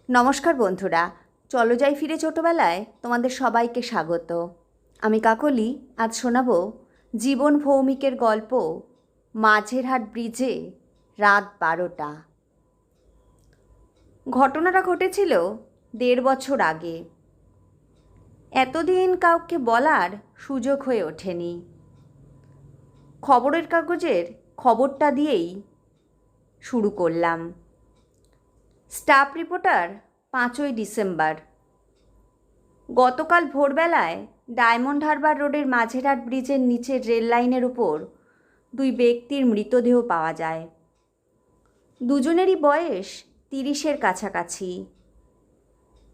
নমস্কার বন্ধুরা, চলো যাই ফিরে ছোটোবেলায় তোমাদের সবাইকে স্বাগত। আমি কাকলি। আজ শোনাবো জীবন ভৌমিকের গল্প মাঝেরহাট ব্রিজে রাত 12টা। ঘটনাটা ঘটেছিল 1.5 বছর আগে। এতদিন কাউকে বলার সুযোগ হয়ে ওঠেনি। খবরের কাগজের খবরটা দিয়েই শুরু করলাম। স্টাফ রিপোর্টার 5ই ডিসেম্বর। গতকাল ভোরবেলায় ডায়মন্ড হারবার রোডের মাঝেরহাট ব্রিজের নিচের রেল লাইনের উপর 2 ব্যক্তির মৃতদেহ পাওয়া যায়। দুজনেরই বয়স 30-এর কাছাকাছি।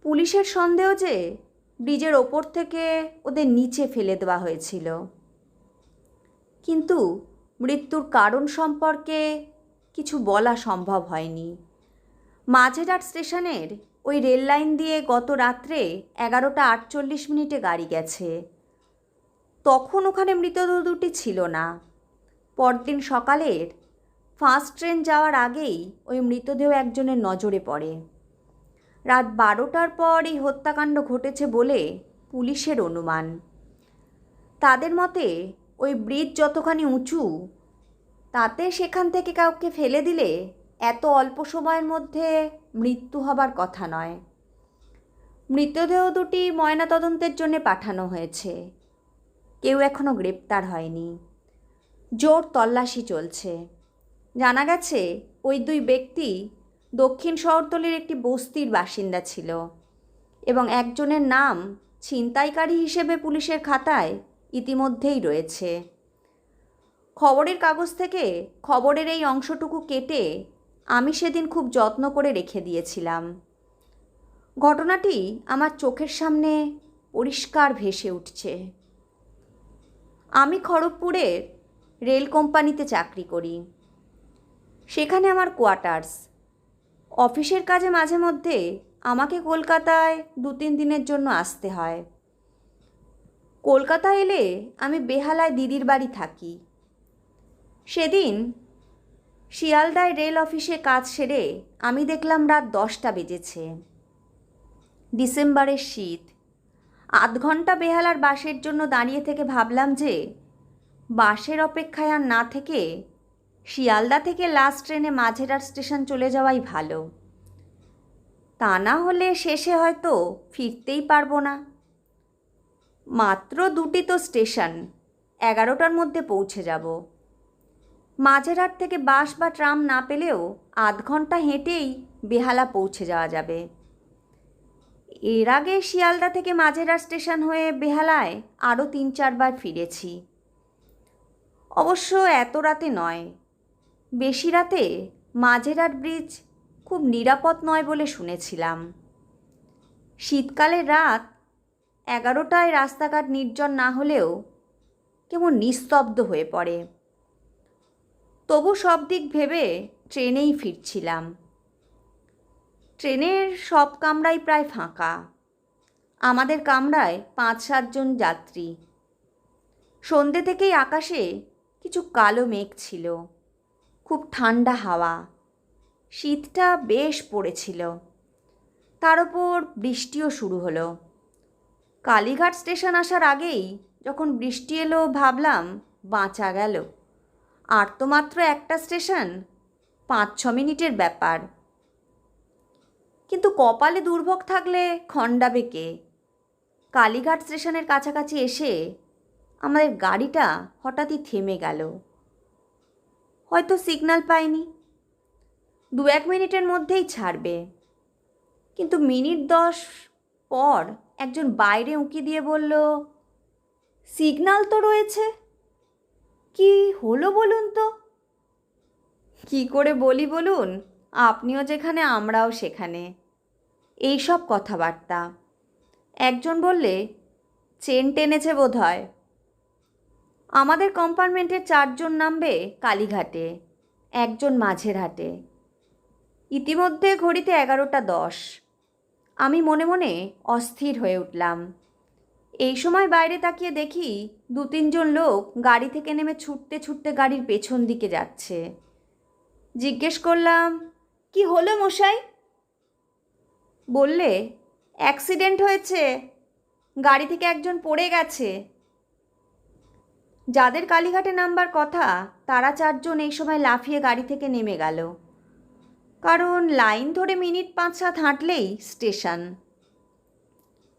পুলিশের সন্দেহ যে ব্রিজের ওপর থেকে ওদের নিচে ফেলে দেওয়া হয়েছিল, কিন্তু মৃত্যুর কারণ সম্পর্কে কিছু বলা সম্ভব হয়নি। মাঝেরহাট স্টেশনের ওই রেল লাইন দিয়ে গত রাত্রে 11টা 48 গাড়ি গেছে। তখন ওখানে মৃতদেহ দুটি ছিল না। পরদিন সকালের ফার্স্ট ট্রেন যাওয়ার আগেই ওই মৃতদেহ একজনের নজরে পড়ে। রাত 12টার পর এই হত্যাকাণ্ড ঘটেছে বলে পুলিশের অনুমান। তাদের মতে ওই ব্রিজ যতখানি উঁচু, তাতে সেখান থেকে কাউকে ফেলে দিলে এত অল্প সময়ের মধ্যে মৃত্যু হবার কথা নয়। মৃতদেহ দুটি ময়নাতদন্তের জন্য পাঠানো হয়েছে। কেউ এখনও গ্রেপ্তার হয়নি। জোর তল্লাশি চলছে। জানা গেছে ওই 2 ব্যক্তি দক্ষিণ শহরতলির একটি বস্তির বাসিন্দা ছিল এবং একজনের নাম ছিনতাইকারী হিসেবে পুলিশের খাতায় ইতিমধ্যেই রয়েছে। খবরের কাগজ থেকে খবরের এই অংশটুকু কেটে আমি সেদিন খুব যত্ন করে রেখে দিয়েছিলাম। ঘটনাটি আমার চোখের সামনে পরিষ্কার ভেসে উঠছে। আমি খড়গপুরের রেল কোম্পানিতে চাকরি করি। সেখানে আমার কোয়ার্টার্স। অফিসের কাজে মাঝে মধ্যে আমাকে কলকাতায় 2-3 দিনের জন্য আসতে হয়। কলকাতা এলে আমি বেহালায় দিদির বাড়ি থাকি। সেদিন শিয়ালদায় রেল অফিসে কাজ সেরে আমি দেখলাম রাত 10টা বেজেছে। ডিসেম্বরের শীত। 8 ঘন্টা বেহালার বাসের জন্য দাঁড়িয়ে থেকে ভাবলাম যে বাসের অপেক্ষায় আর না থেকে শিয়ালদা থেকে লাস্ট ট্রেনে মাঝেরহাট স্টেশন চলে যাওয়াই ভালো। তা না হলে শেষে হয়তো ফিরতেই পারবো না। মাত্র 2টি তো স্টেশন, 11টার মধ্যে পৌঁছে যাব। মাঝেরহাট থেকে বাস বা ট্রাম না পেলেও 8 ঘন্টা হেঁটেই বেহালা পৌঁছে যাওয়া যাবে। এর আগে শিয়ালদা থেকে মাঝেরহাট স্টেশন হয়ে বেহালায় আরও 3-4 বার ফিরেছি। অবশ্য এত রাতে নয়। বেশি রাতে মাঝেরহাট ব্রিজ খুব নিরাপদ নয় বলে শুনেছিলাম। শীতকালের রাত 11টায় রাস্তাঘাট নির্জন না হলেও কেমন নিস্তব্ধ হয়ে পড়ে। তবু সব দিক ভেবে ট্রেনেই ফিরছিলাম। ট্রেনের সব কামরাই প্রায় ফাঁকা। আমাদের কামরায় 5-7 জন যাত্রী। সন্ধ্যে থেকেই আকাশে কিছু কালো মেঘ ছিল। খুব ঠান্ডা হাওয়া। শীতটা বেশ পড়েছিল। তার ওপর বৃষ্টিও শুরু হলো। কালীঘাট স্টেশন আসার আগেই যখন বৃষ্টি এলো ভাবলাম বাঁচা গেল। আর তো মাত্র একটা স্টেশন, 5-6 মিনিটের ব্যাপার। কিন্তু কপালে দুর্ভোগ থাকলে খণ্ডাবে কে? কালীঘাট স্টেশনের কাছাকাছি এসে আমাদের গাড়িটা হঠাৎই থেমে গেল। হয়তো সিগন্যাল পায়নি। 2-1 মিনিটের মধ্যেই ছাড়বে। কিন্তু মিনিট 10 পর একজন বাইরে উঁকি দিয়ে বলল, সিগন্যাল তো রয়েছে। কি হলো বলুন তো? কি করে বলি বলুন? আপনিও যেখানে আমরাও সেখানে। এই সব কথাবার্তা। একজন বললে, চেন টেনেছে বোধ হয়। আমাদের কম্পার্টমেন্টের 4 জন নামবে কালীঘাটে, একজন মাঝেরহাটে। ইতিমধ্যে ঘড়িতে 11টা 10। আমি মনে মনে অস্থির হয়ে উঠলাম। এই সময় বাইরে তাকিয়ে দেখি 2-3 জন লোক গাড়ি থেকে নেমে ছুটতে ছুটতে গাড়ির পেছন দিকে যাচ্ছে। জিজ্ঞেস করলাম, কি হলো মশাই? বললে, অ্যাক্সিডেন্ট হয়েছে, গাড়ি থেকে একজন পড়ে গেছে। যাদের কালীঘাটে নামবার কথা তারা 4 জন এই সময় লাফিয়ে গাড়ি থেকে নেমে গেল, কারণ লাইন ধরে মিনিট 5-7 হাঁটলেই স্টেশন।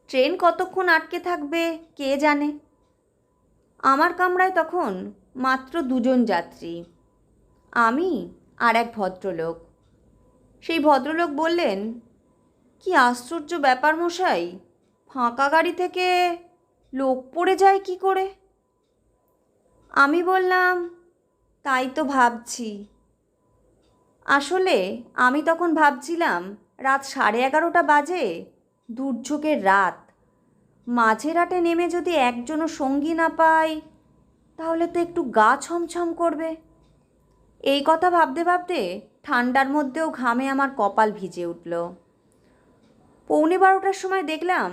ট্রেন কতক্ষণ আটকে থাকবে কে জানে। আমার কামরায় তখন মাত্র 2 জন যাত্রী, আমি আর এক ভদ্রলোক। সেই ভদ্রলোক বললেন, কি আশ্চর্য ব্যাপার মশাই, ফাঁকা গাড়ি থেকে লোক পড়ে যায় কি করে? আমি বললাম, তাই তো ভাবছি। আসলে আমি তখন ভাবছিলাম রাত 11:30 বাজে, দুর্যোগের রাত। মাঝেরহাটে নেমে যদি একজনও সঙ্গী না পাই তাহলে তো একটু গা ছমছম করবে। এই কথা ভাবতে ভাবতে ঠান্ডার মধ্যেও ঘামে আমার কপাল ভিজে উঠল। 11:45টার সময় দেখলাম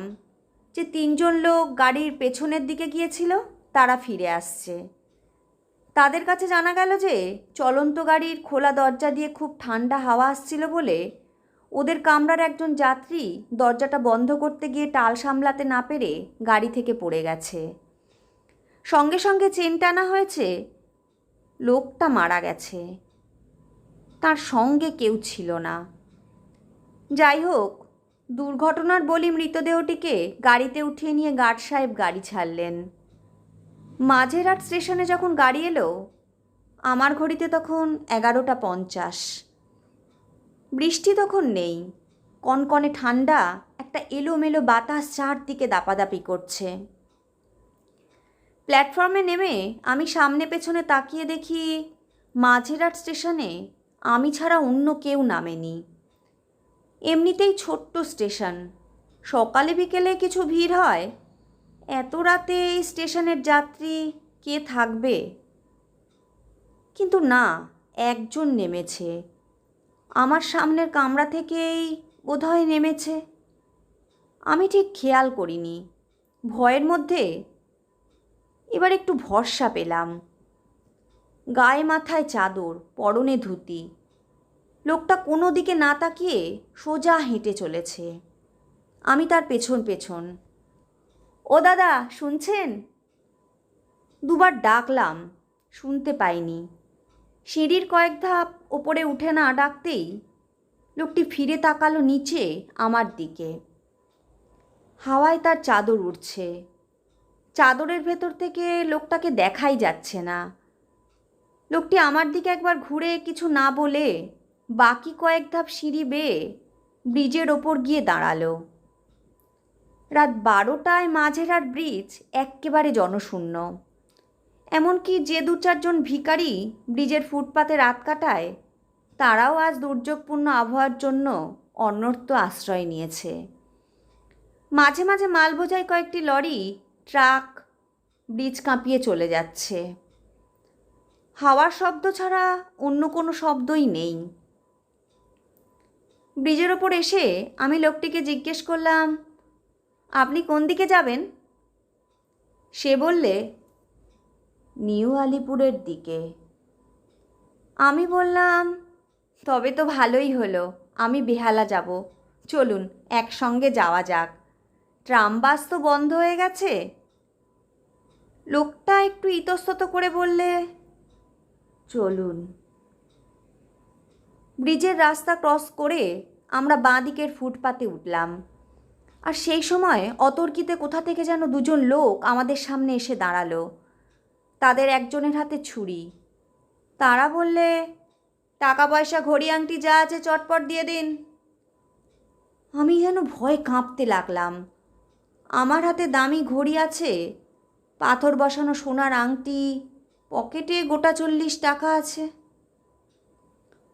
যে 3 জন লোক গাড়ির পেছনের দিকে গিয়েছিল, তারা ফিরে আসছে। তাদের কাছে জানা গেল যে চলন্ত গাড়ির খোলা দরজা দিয়ে খুব ঠান্ডা হাওয়া আসছিল বলে ওদের কামরার একজন যাত্রী দরজাটা বন্ধ করতে গিয়ে টাল সামলাতে না পেরে গাড়ি থেকে পড়ে গেছে। সঙ্গে সঙ্গে চেন টানা হয়েছে, লোকটা মারা গেছে, তার সঙ্গে কেউ ছিল না। যাই হোক, দুর্ঘটনার বলি মৃতদেহটিকে গাড়িতে উঠিয়ে নিয়ে গার্ড সাহেব গাড়ি ছাড়লেন। মাঝেরহাট স্টেশনে যখন গাড়ি এলো, আমার ঘড়িতে তখন 11:50। বৃষ্টি তখন নেই, কনকনে ঠান্ডা, একটা এলোমেলো বাতাস চারদিকে দাপাদাপি করছে। প্ল্যাটফর্মে নেমে আমি সামনে পেছনে তাকিয়ে দেখি মাঝেরহাট স্টেশনে আমি ছাড়া অন্য কেউ নামেনি। এমনিতেই ছোট্ট স্টেশন, সকালে বিকেলে কিছু ভিড় হয়, এত রাতে এই স্টেশনের যাত্রী কে থাকবে? কিন্তু না, একজন নেমেছে, আমার সামনের কামরা থেকেই বোধহয় নেমেছে। আমি ঠিক খেয়াল করিনি। ভয়ের মধ্যে এবার একটু ভরসা পেলাম। গায়ে মাথায় চাদর, পরনে ধুতি। লোকটা কোনো দিকে না তাকিয়ে সোজা হেঁটে চলেছে, আমি তার পেছন পেছন। ও দাদা, শুনছেন? দুবার ডাকলাম, শুনতে পাইনি। সিঁড়ির কয়েক ধাপ ওপরে উঠে না ডাকতেই লোকটি ফিরে তাকালো নিচে আমার দিকে। হাওয়ায় তার চাদর উড়ছে, চাদরের ভেতর থেকে লোকটাকে দেখাই যাচ্ছে না। লোকটি আমার দিকে একবার ঘুরে কিছু না বলে বাকি কয়েক ধাপ সিঁড়ি বেয়ে ব্রিজের ওপর গিয়ে দাঁড়ালো। রাত 12টায় মাঝেরহাট ব্রিজ এক্কেবারে জনশূন্য। এমনকি যে 2-4 জন ভিখারি ব্রিজের ফুটপাতে রাত কাটায়, তারাও আজ দুর্যোগপূর্ণ আবহাওয়ার জন্য অন্যত্র আশ্রয় নিয়েছে। মাঝে মাঝে মাল বোঝাই কয়েকটি লরি, ট্রাক ব্রিজ কাঁপিয়ে চলে যাচ্ছে। হাওয়ার শব্দ ছাড়া অন্য কোনো শব্দই নেই। ব্রিজের ওপর এসে আমি লোকটিকে জিজ্ঞেস করলাম, আপনি কোন দিকে যাবেন? সে বললে, নিউ আলিপুরের দিকে। আমি বললাম, তবে তো ভালোই হলো, আমি বেহালা যাব, চলুন একসঙ্গে যাওয়া যাক, ট্রাম বাস তো বন্ধ হয়ে গেছে। লোকটা একটু ইতস্তত করে বললে, চলুন। ব্রিজের রাস্তা ক্রস করে আমরা বাঁ দিকের ফুটপাতে উঠলাম, আর সেই সময় অতর্কিতে কোথা থেকে যেন 2 জন লোক আমাদের সামনে এসে দাঁড়ালো। তাদের একজনের হাতে ছুরি। তারা বললে, টাকা পয়সা ঘড়ি আংটি যা আছে চটপট দিয়ে দিন। আমি যেন ভয় কাঁপতে লাগলাম। আমার হাতে দামি ঘড়ি আছে, পাথর বসানো সোনার আংটি, পকেটে গোটা 40 টাকা আছে।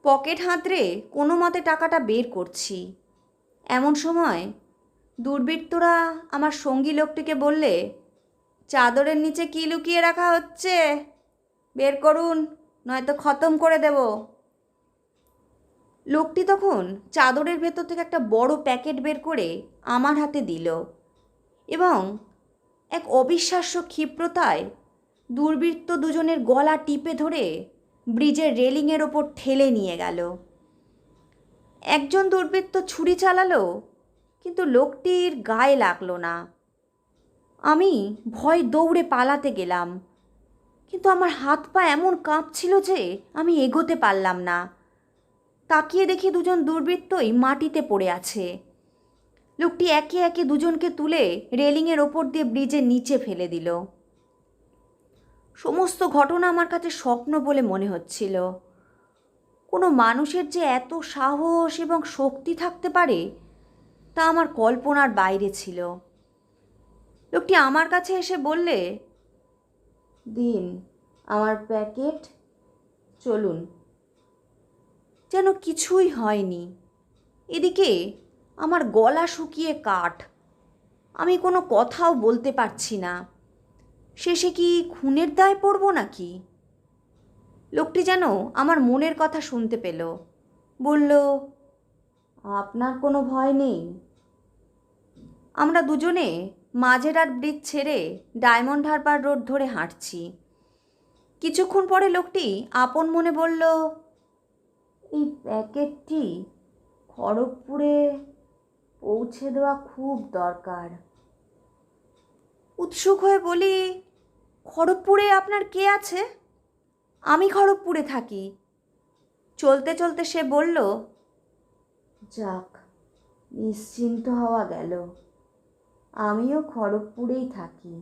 পকেট হাতড়ে কোনো মতে টাকাটা বের করছি। এমন সময় দুর্বৃত্তরা আমার সঙ্গী লোকটিকে বললে, চাদরের নিচে কি লুকিয়ে রাখা হচ্ছে, বের করুন, নয়তো খতম করে দেব। লোকটি তখন চাদরের ভেতর থেকে একটা বড় প্যাকেট বের করে আমার হাতে দিল এবং এক অবিশ্বাস্য ক্ষিপ্রতায় দুর্বৃত্ত 2 জনের গলা টিপে ধরে ব্রিজের রেলিংয়ের ওপর ঠেলে নিয়ে গেল। একজন দুর্বৃত্ত ছুরি চালালো, কিন্তু লোকটির গায়ে লাগলো না। আমি ভয় দৌড়ে পালাতে গেলাম, কিন্তু আমার হাত পা এমন কাঁপছিল যে আমি এগোতে পারলাম না। তাকিয়ে দেখি দুজন দুর্বৃত্তই মাটিতে পড়ে আছে। লোকটি একে একে দুজনকে তুলে রেলিংয়ের ওপর দিয়ে ব্রিজের নিচে ফেলে দিল। সমস্ত ঘটনা আমার কাছে স্বপ্ন বলে মনে হচ্ছিল। কোনো মানুষের যে এত সাহস এবং শক্তি থাকতে পারে তা আমার কল্পনার বাইরে ছিল। লোকটি আমার কাছে এসে বললে, দিন আমার প্যাকেট, চলুন। যেন কিছুই হয়নি। এদিকে আমার গলা শুকিয়ে কাঠ, আমি কোনো কথাও বলতে পারছি না। শেষে কি খুনের দায় পড়ব নাকি? লোকটি যেন আমার মনের কথা শুনতে পেল, বলল, আপনার কোনো ভয় নেই। আমরা দুজনে মাঝেরহাট ব্রিজ ছেড়ে ডায়মন্ড হারবার রোড ধরে হাঁটছি। কিছুক্ষণ পরে লোকটি আপন মনে বলল, এই প্যাকেটটি খড়গপুরে পৌঁছে দেওয়া খুব দরকার। উৎসুক হয়ে বলি, খড়গপুরে আপনার কে আছে? আমি খড়গপুরে থাকি। চলতে চলতে সে বলল, যাক, নিশ্চিন্ত হওয়া গেল। আমিও খড়গপুরেই থাকি,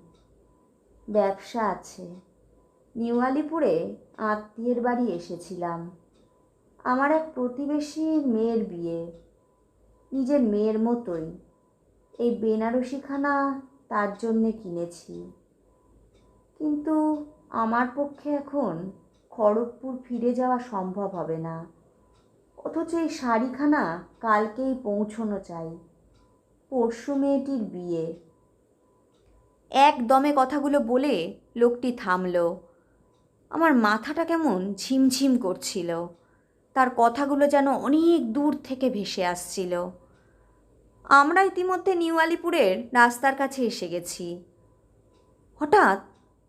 ব্যবসা আছে। নিউ আলিপুরে আত্মীয়ের বাড়ি এসেছিলাম। আমার এক প্রতিবেশীর মেয়ের বিয়ে, নিজের মেয়ের মতোই। এই বেনারসিখানা তার জন্যে কিনেছি, কিন্তু আমার পক্ষে এখন খড়গপুর ফিরে যাওয়া সম্ভব হবে না। অথচ এই শাড়িখানা কালকেই পৌঁছনো চাই, পরশু মেয়েটির বিয়ে। একদমে কথাগুলো বলে লোকটি থামল। আমার মাথাটা কেমন ঝিমঝিম করছিল। তার কথাগুলো যেন অনেক দূর থেকে ভেসে আসছিল। আমরা ইতিমধ্যে নিউ আলিপুরের রাস্তার কাছে এসে গেছি। হঠাৎ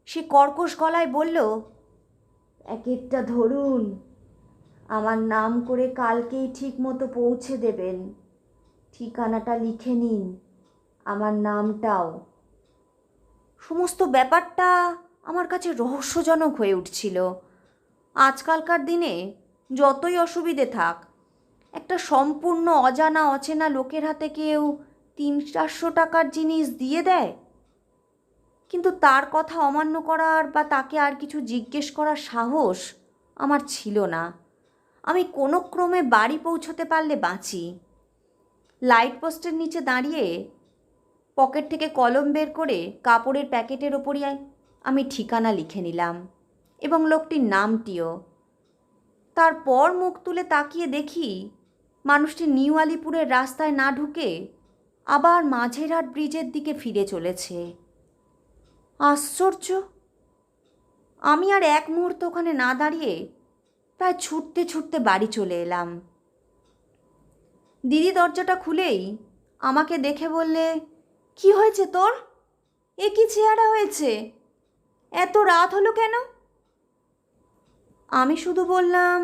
সে কর্কশ গলায় বলল, প্যাকেটটা ধরুন, আমার নাম করে কালকেই ঠিক মতো পৌঁছে দেবেন। ঠিকানাটা লিখে নিন, আমার নামটাও। সমস্ত ব্যাপারটা আমার কাছে রহস্যজনক হয়ে উঠছিল। আজকালকার দিনে যতই অসুবিধে থাক, একটা সম্পূর্ণ অজানা অচেনা লোকের হাতে কেউ 300-400 টাকার জিনিস দিয়ে দেয়, কিন্তু তার কথা অমান্য করার বা তাকে আর কিছু জিজ্ঞেস করার সাহস আমার ছিল না। আমি কোনো ক্রমে বাড়ি পৌঁছতে পারলে বাঁচি। লাইট পোস্টের নিচে দাঁড়িয়ে পকেট থেকে কলম বের করে কাপড়ের প্যাকেটের ওপরই আমি ঠিকানা লিখে নিলাম, এবং লোকটির নামটিও। তারপর মুখ তুলে তাকিয়ে দেখি মানুষটি নিউ আলিপুরের রাস্তায় না ঢুকে আবার মাঝেরহাট ব্রিজের দিকে ফিরে চলেছে। আশ্চর্য! আমি আর এক মুহূর্ত ওখানে না দাঁড়িয়ে প্রায় ছুটতে ছুটতে বাড়ি চলে এলাম। দিদি দরজাটা খুলেই আমাকে দেখে বললে, কি হয়েছে তোর? এ কি চেহারা হয়েছে? এত রাত হলো কেন? আমি শুধু বললাম,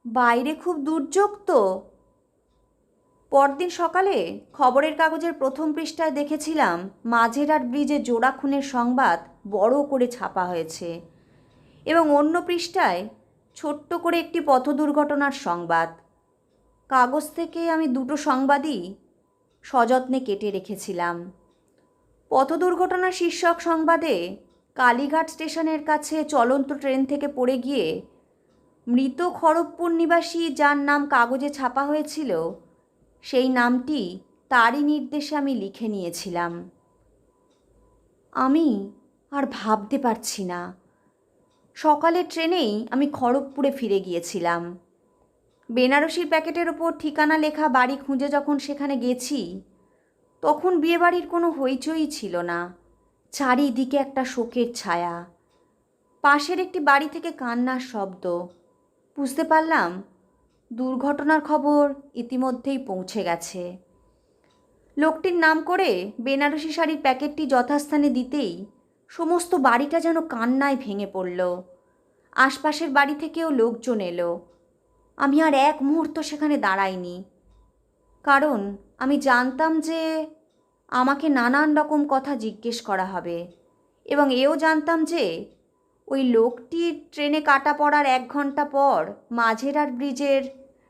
বাইরে খুব দুর্যোগ তো। পরদিন সকালে খবরের কাগজের প্রথম পৃষ্ঠায় দেখেছিলাম মাঝেরহাট ব্রিজে জোড়া খুনের সংবাদ বড় করে ছাপা হয়েছে, এবং অন্য পৃষ্ঠায় ছোট্ট করে একটি পথ দুর্ঘটনার সংবাদ। কাগজ থেকে আমি দুটো সংবাদই সযত্নে কেটে রেখেছিলাম। পথ দুর্ঘটনার শীর্ষক সংবাদে কালীঘাট স্টেশনের কাছে চলন্ত ট্রেন থেকে পড়ে গিয়ে মৃত খড়গপুর নিবাসী যার নাম কাগজে ছাপা হয়েছিল, সেই নামটি তারই নির্দেশে আমি লিখে নিয়েছিলাম। আমি আর ভাবতে পারছি না। সকালের ট্রেনেই আমি খড়গপুরে ফিরে গিয়েছিলাম। বেনারসির প্যাকেটের ওপর ঠিকানা লেখা বাড়ি খুঁজে যখন সেখানে গেছি, তখন বিয়েবাড়ির কোনো হইচই ছিল না। চারিদিকে একটা শোকের ছায়া। পাশের একটি বাড়ি থেকে কান্নার শব্দ। বুঝতে পারলাম দুর্ঘটনার খবর ইতিমধ্যেই পৌঁছে গেছে। লোকটির নাম করে বেনারসি শাড়ির প্যাকেটটি যথাস্থানে দিতেই সমস্ত বাড়িটা যেন কান্নায় ভেঙে পড়ল। আশপাশের বাড়ি থেকেও লোকজন এলো। আমি আর এক মুহূর্ত সেখানে দাঁড়াইনি। কারণ আমি জানতাম যে আমাকে নানান রকম কথা জিজ্ঞেস করা হবে, এবং এও জানতাম যে ওই লোকটির ট্রেনে কাটা পড়ার 1 ঘন্টা পর মাঝেরহাট ব্রিজের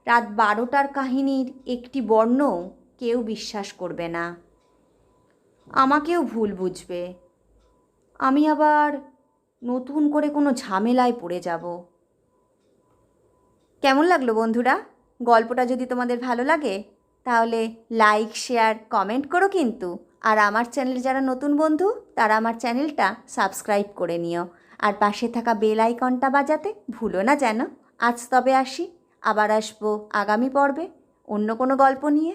রাত 12টার কাহিনীর একটি বর্ণও কেউ বিশ্বাস করবে না। আমাকেও ভুল বুঝবে। আমি আবার নতুন করে কোনো ঝামেলায় পড়ে যাব। কেমন লাগলো বন্ধুরা? গল্পটা যদি তোমাদের ভালো লাগে তাহলে লাইক, শেয়ার, কমেন্ট করো কিন্তু। আর আমার চ্যানেলে যারা নতুন বন্ধু তারা আমার চ্যানেলটা সাবস্ক্রাইব করে নিও, আর পাশে থাকা বেল আইকনটা বাজাতে ভুলো না যেন। আজ তবে আসি, আবার আসবো আগামী পর্বে অন্য কোনো গল্প নিয়ে।